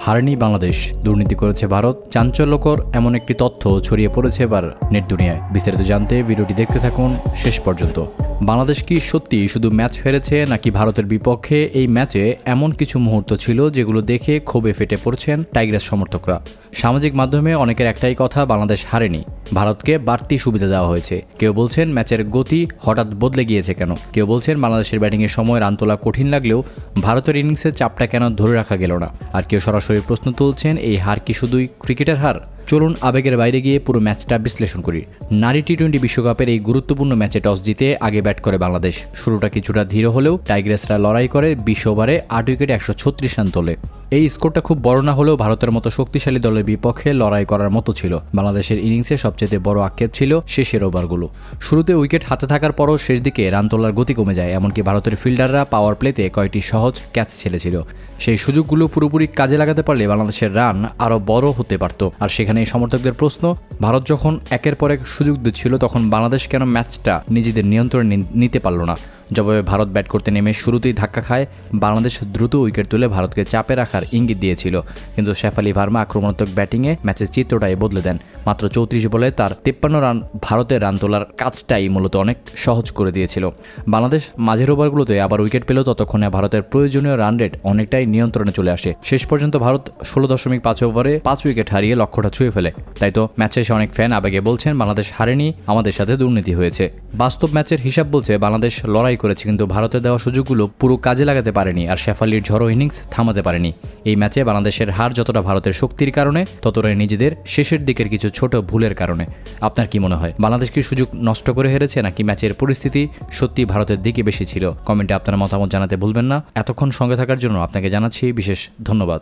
হারেনি বাংলাদেশ, দুর্নীতি করেছে ভারত, চাঞ্চল্যকর এমন একটি তথ্য ছড়িয়ে পড়েছে এবার নেট দুনিয়ায়। বিস্তারিত জানতে ভিডিওটি দেখতে থাকুন শেষ পর্যন্ত। বাংলাদেশ কি সত্যি শুধু ম্যাচ হেরেছে, নাকি ভারতের বিপক্ষে এই ম্যাচে এমন কিছু মুহূর্ত ছিল যেগুলো দেখে ক্ষোভে ফেটে পড়ছেন টাইগ্রাস সমর্থকরা? সামাজিক মাধ্যমে অনেকের একটাই কথা, বাংলাদেশ হারেনি, ভারতকে বাড়তি সুবিধা দেওয়া হয়েছে। কেউ বলছেন ম্যাচের গতি হঠাৎ বদলে গিয়েছে কেন, কেউ বলছেন বাংলাদেশের ব্যাটিংয়ের সময় রান তোলা কঠিন লাগলেও ভারতের ইনিংসের চাপটা কেন ধরে রাখা গেল না, আর কেউ সরাসরি প্রশ্ন তুলছেন এই হার কি শুধুই ক্রিকেটের হার? চলুন আবেগের বাইরে গিয়ে পুরো ম্যাচটা বিশ্লেষণ করি। নারী টি-20 বিশ্বকাপের এই গুরুত্বপূর্ণ ম্যাচে টস জিতে আগে ব্যাট করে বাংলাদেশ। শুরুটা কিছুটা ধীর হলেও টাইগ্রেসরা লড়াই করে 20 ওভারে 8 উইকেটে 136 রান তোলে। এই স্কোরটা খুব বড় না হলেও ভারতের মতো শক্তিশালী দলের বিপক্ষে লড়াই করার মতো ছিল। বাংলাদেশের ইনিংসে সবচেয়ে বড় আক্ষেপ ছিল শেষের ওভারগুলো। শুরুতে উইকেট হাতে থাকার পরও শেষ দিকে রান তোলার গতি কমে যায়, এমনকি ভারতের ফিল্ডাররা পাওয়ার প্লেতে কয়েকটি সহজ ক্যাচ ছেড়েছিল। সেই সুযোগগুলো পুরোপুরি কাজে লাগাতে পারলে বাংলাদেশের রান আরও বড় হতে পারত। আর সেখানে সমর্থকদের প্রশ্ন, ভারত যখন একের পর এক সুযোগ দিচ্ছিল তখন বাংলাদেশ কেন ম্যাচটা নিজেদের নিয়ন্ত্রণে নিতে পারল না? জবাবে ভারত ব্যাট করতে নেমে শুরুতেই ধাক্কা খায়। বাংলাদেশ দ্রুত উইকেট তুলে ভারতকে চাপে রাখার ইঙ্গিত দিয়েছিল, কিন্তু শেফালি ভার্মা আক্রমণাত্মক ব্যাটিংয়ে ম্যাচের চিত্রটাই বদলে দেন। মাত্র 34 বলে তার 53 রান ভারতের রান তোলার কাজটাই মূলত অনেক সহজ করে দিয়েছিল। বাংলাদেশ মাঝের ওভারগুলোতে আবার উইকেট পেলেও ততক্ষণে ভারতের প্রয়োজনীয় রান রেট অনেকটাই নিয়ন্ত্রণে চলে আসে। শেষ পর্যন্ত ভারত 16.5 ওভারে 5 উইকেট হারিয়ে লক্ষ্যটা ছুঁয়ে ফেলে। তাই তো ম্যাচ শেষে অনেক ফ্যান আবেগে বলছেন বাংলাদেশ হারেনি, আমাদের সাথে দুর্নীতি হয়েছে। বাস্তব ম্যাচের হিসাব বলছে বাংলাদেশ লড়াই করেছে, কিন্তু ভারতের দেওয়া সুযোগগুলো পুরো কাজে লাগাতে পারেনি, আর শেফালির ঝড়ো ইনিংস থামাতে পারেনি। এই ম্যাচে বাংলাদেশের হার যতটা ভারতের শক্তির কারণে, ততটাই নিজেদের শেষের দিকের কিছু ছোট ভুলের কারণে। আপনার কি মনে হয়, বাংলাদেশ কি সুযোগ নষ্ট করে হেরেছে, নাকি ম্যাচের পরিস্থিতি সত্যি ভারতের দিকে বেশি ছিল? কমেন্টে আপনার মতামত জানাতে ভুলবেন না। এতক্ষণ সঙ্গে থাকার জন্য আপনাকে জানাচ্ছি বিশেষ ধন্যবাদ।